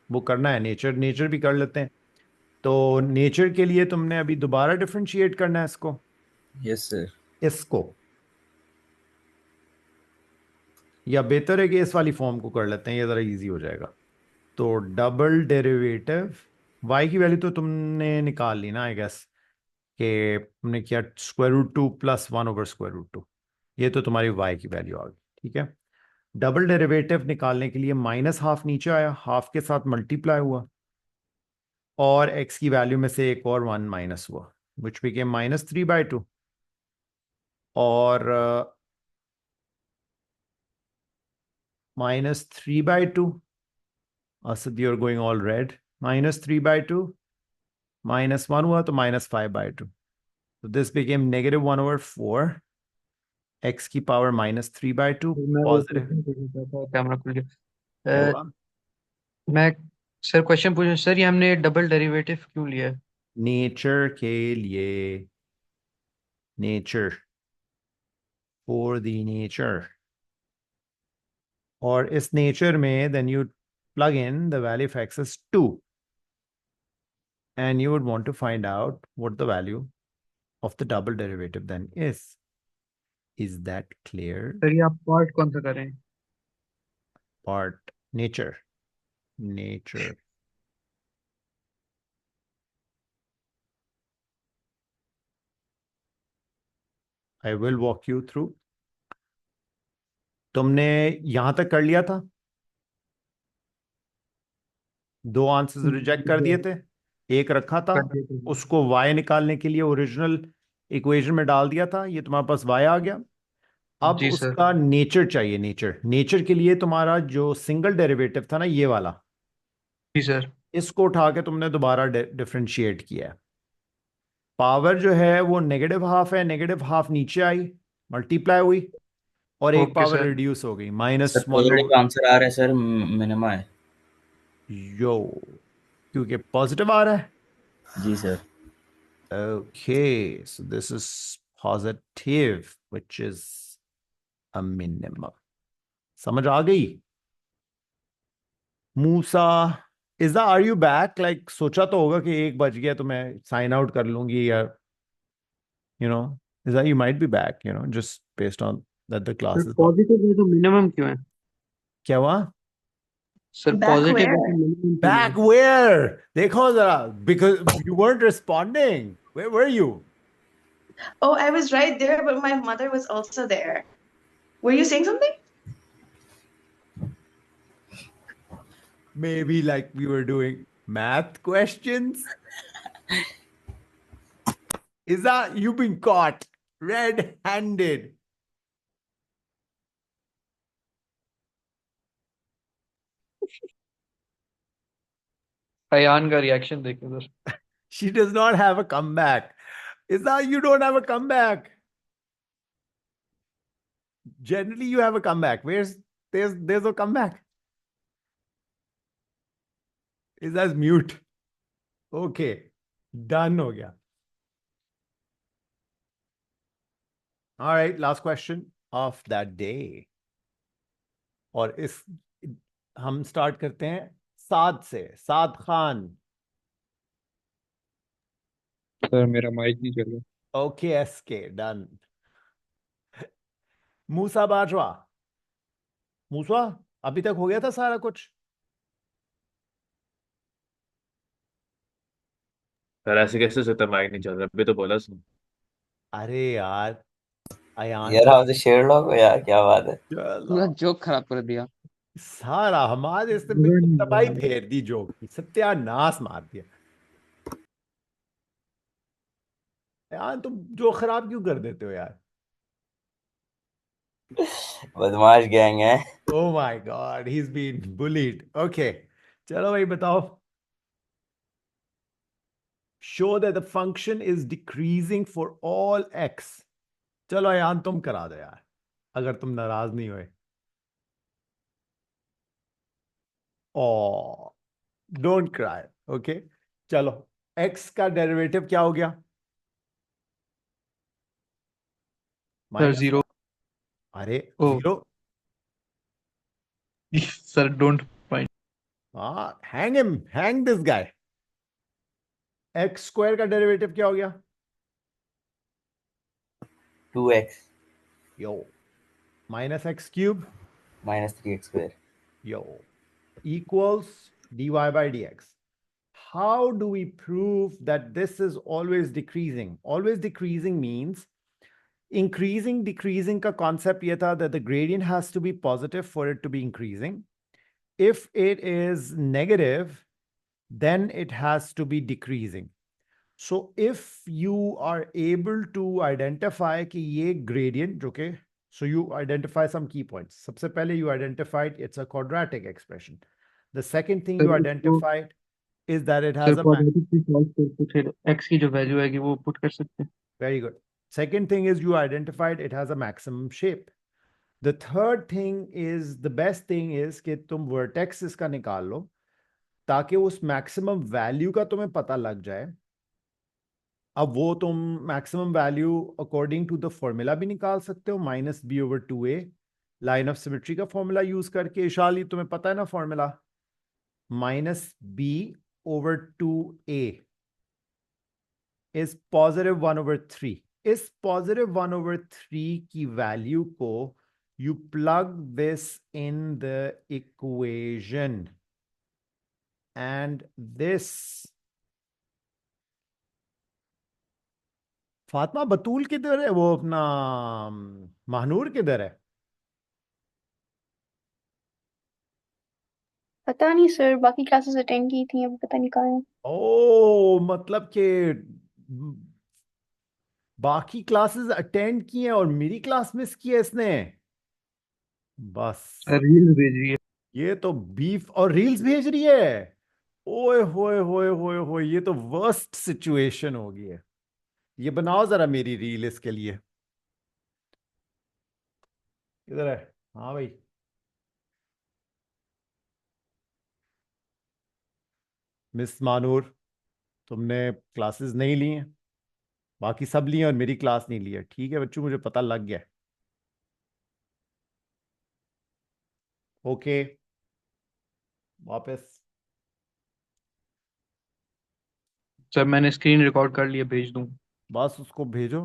वो करना है नेचर, नेचर भी कर लेते हैं। तो नेचर के लिए तुमने अभी दोबारा डिफरेंशिएट करना है इसको, यस सर। इसको, या बेहतर है कि इस वाली फॉर्म को कर लेते हैं, ये ज़रा इजी हो जाएगा। तो डबल डेरिवेटिव, y की वैल्यू तो तुमने निकाल ली ना आई गेस, कि हमने किया √2 + 1/√2, ये तो तुम्हारी y की वैल्यू आ गई, ठीक है। डबल डेरिवेटिव निकालने के लिए -½ नीचे आया, हाफ के साथ मल्टीप्लाई हुआ, और x की वैल्यू में से एक और 1 माइनस हुआ, विच बिकेम -3/2, और -3/2, Asad you are going all red, -3/2 -1 हुआ तो -5/2, तो दिस बिकेम -1/4, x की पावर -3/2 मैं वो पॉजिटिव। क्वेश्चन पूछना चाहता था, कैमरा खुल क्या गया। हुआ? मैं सर क्वेश्चन पूछूं सर, ये हमने डबल डेरिवेटिव क्यों लिया है? नेचर के लिए, नेचर, फॉर द नेचर, और इस नेचर में then you plug in the value of x is 2, and you would want to find out what the value of the double derivative then is. Is that clear? Sir ये आप part कौन सा करें? Part nature, nature. I will walk you through. तुमने यहां तक कर लिया था, दो आंसर्स रिजेक्ट कर दिए थे, एक रखा था, कर दिया था। उसको y निकालने के लिए ओरिजिनल इक्वेशन में डाल दिया था, ये तुम्हारे पास y आ गया। अब जी सर। उसका नेचर चाहिए, नेचर, नेचर के लिए तुम्हारा जो सिंगल डेरिवेटिव था ना ये वाला, जी सर। इसको उठा के तुमने दोबारा डिफरेंशिएट किया है। पावर जो है वो -½ है, -½ नीचे आई, मल्टीप्लाई हुई, और एक ओके पावर सर। रिड्यूस हो गई, सर -1/, पॉजिटिव आंसर आ रहा है सर, मिनिमा है। यो, क्योंकि पॉजिटिव आ रहा है। जी sir. Okay, so this is positive, which is a minimum. समझ आ गई? मूसा, इज़ा आर यू बैक? लाइक सोचा तो होगा कि 1 बज गया तो मैं साइन आउट कर लूंगी, या you know, Iza you might be back, just based on that the class sir is not. Positive है तो मिनिमम क्यों है? क्या हुआ? सर Back पॉजिटिव है तो where? मिनिमम क्यों है? Back where? देखो जरा, because you weren't responding. Where were you? Oh, I was right there, but my mother was also there. Were you saying something? Maybe like we were doing math questions. Is that you've been caught red-handed? Ayaan का reaction देखो sir. She does not have a comeback. Is that you don't have a comeback? Generally, you have a comeback. There's no comeback. Is that mute? Okay, done हो गया. All right, last question of that day. और इस हम start करते हैं साद से, साद Khan. Sir मेरा mic नहीं चल रहा। Okay, SK, done. मूसा बाजवा, मूसा अभी तक हो गया था सारा कुछ? सर ऐसे कैसे हो सकता है, माइक नहीं चल रहा, अभी तो बोला सुन। अरे यार अयान यार तो हमसे शेयर लॉग हो यार, क्या बात है। पूरा चलो जोक खराब कर दिया। सारा हमारे इसने बिल्कुल तबाही फेर दी, जोक की सत्यानाश मार दिया। यार तुम जो खराब क्यों कर देते हो यार? बदमाश गैंग है। Oh my god he is been bullied. Okay चलो भाई बताओ। Show that the function is decreasing for all x. चलो अयान तुम करा दो यार, अगर तुम नाराज नहीं हुए। Oh don't cry. ओके चलो, एक्स का डेरिवेटिव क्या हो गया? Sir minus zero. अरे oh zero. Sir don't mind. हाँ hang this guy. X square का डेरिवेटिव क्या हो गया? 2x yo minus X cube minus 3x square. yo equals dy by dx. How do we prove that this is always decreasing? Always decreasing means increasing, decreasing का concept ये था that the gradient has to be positive for it to be increasing. If it is negative, then it has to be decreasing. So if you are able to identify कि ये gradient, okay, so you identify some key points. सबसे पहले you identified it's a quadratic expression. The second thing you sir इसको identified is that it sir has a quadratic की solve करके फिर x की जो वैल्यू आएगी वो पुट कर सकते हैं। very good. Second thing is you identified it has a maximum shape. The third thing is the best thing is कि तुम vertex इसका निकाल लो ताकि उस maximum value का तुम्हें पता लग जाए। अब वो तुम maximum value according to the formula भी निकाल सकते हो, minus B over two A, line of symmetry का फॉर्मूला यूज करके। शाली तुम्हें पता है ना formula, minus B over two A is positive 1/3। इस पॉजिटिव 1/3 की वैल्यू को you plug this in the equation and this. Fatima Batool किधर है? वो अपना महानूर किधर है? पता नहीं सर, बाकी क्लासेस अटेंड की थी, अब पता नहीं कहाँ है। ओ मतलब कि बाकी क्लासेस अटेंड की हैं और मेरी क्लास मिस की है इसने। बस रील्स भेज रही है। ये तो बीफ और रील्स भेज रही है। ओए होए होए होए होए, ये तो वर्स्ट सिचुएशन हो गई है। ये बनाओ जरा मेरी रील इसके लिए। किधर है? हाँ भाई मिस मानूर, तुमने क्लासेस नहीं ली हैं, बाकी सब लिए और मेरी क्लास नहीं ली है। ठीक है बच्चों, मुझे पता लग गया। ओके वापस। सर मैंने स्क्रीन रिकॉर्ड कर लिया, भेज दूं? बस उसको भेजो।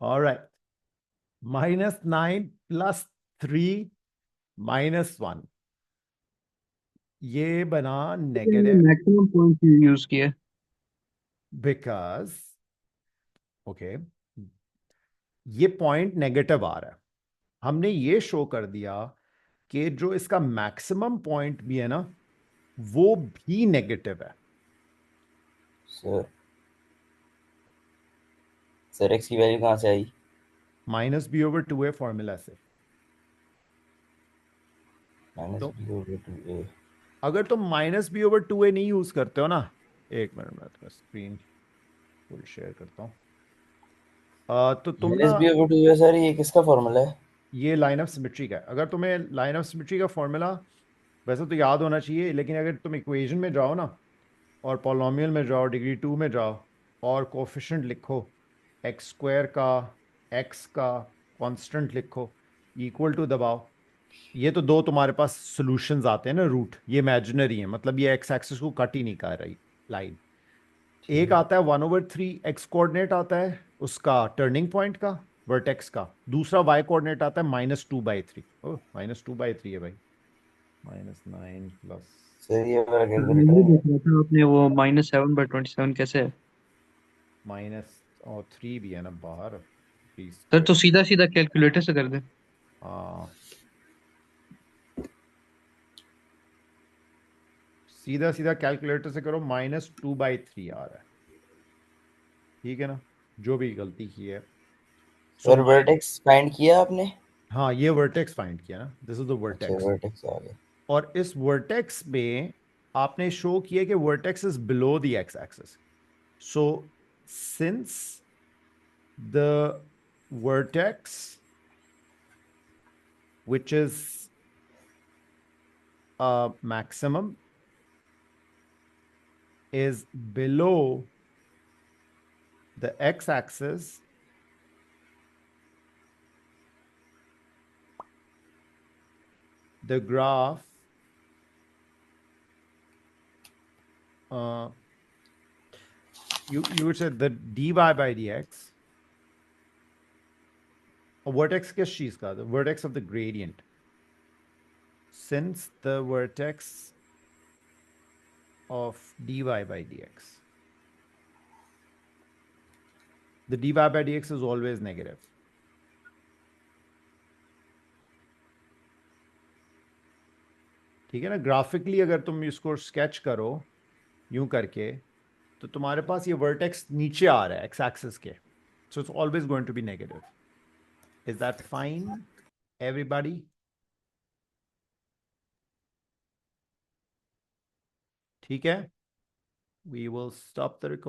ऑलराइट, -9 + 3 -1 ये बना नेगेटिव मैक्सिमम पॉइंट यूज किया। बिकॉज ओके ये पॉइंट नेगेटिव आ रहा है। हमने ये शो कर दिया कि जो इसका मैक्सिमम पॉइंट भी है ना वो भी नेगेटिव है। सर x की वैल्यू कहाँ से आई? -b/2a फॉर्मूला से। माइनस तो बी ओवर टू ए। अगर तुम -b/2a नहीं यूज करते हो ना, एक मिनट में तुम्हें स्क्रीन फुल शेयर करता हूँ। तो तुम माइनस ना b over two a, sir ये किसका फॉर्मूला है? ये लाइन ऑफ सिमेट्री का है। अगर तुम्हें लाइन ऑफ सिमेट्री का फॉर्मूला वैसे तो याद होना चाहिए, लेकिन अगर तुम इक्वेशन में जाओ ना और पॉलिनोमियल में जाओ, डिग्री 2 में जाओ और कोफिशिएंट लिखो, x² का, x का कांस्टेंट लिखो, इक्वल टू दबाओ, ये तो दो तुम्हारे पास सॉल्यूशंस आते हैं ना, रूट ये इमेजिनरी है, मतलब ये x एक्सिस को कट ही नहीं कर रही लाइन। एक आता है 1/3 x कोऑर्डिनेट आता है उसका टर्निंग पॉइंट का, वर्टेक्स का। दूसरा y कोऑर्डिनेट आता है -2/3। ओह -2/3 है भाई, -9 प्लस सर ये वाला सर कैलकुलेटर मुझे है। देखना था आपने वो -7/27 कैसे है? -3 भी है ना बाहर, 3 सर तो स्क्वायर। सीधा सीधा कैलकुलेटर से कर दे। हाँ सीधा सीधा कैलकुलेटर से करो, -2/3 आ रहा है, ठीक है ना, जो भी गलती की है। सर वर्टेक्स फाइंड किया आपने? हाँ ये वर्टेक्स फाइंड किया ना, दिस इज द अच्छा वर्टेक्स। वर्टेक्स आ गया। और इस वर्टेक्स में आपने शो किया कि vertex is below the x axis. So since the vertex which is maximum is below the x-axis, the graph you would say the dy by dx, or vertex किस चीज का, the vertex of the gradient, since the vertex of dy by dx, the dy by dx is always negative. ठीक है ना, graphically अगर तुम इसको sketch करो यूं करके, तो तुम्हारे पास ये वर्टेक्स नीचे आ रहा है एक्स एक्सिस के, so it's always going to be negative. Is that fine everybody? ठीक है, वी विल स्टॉप द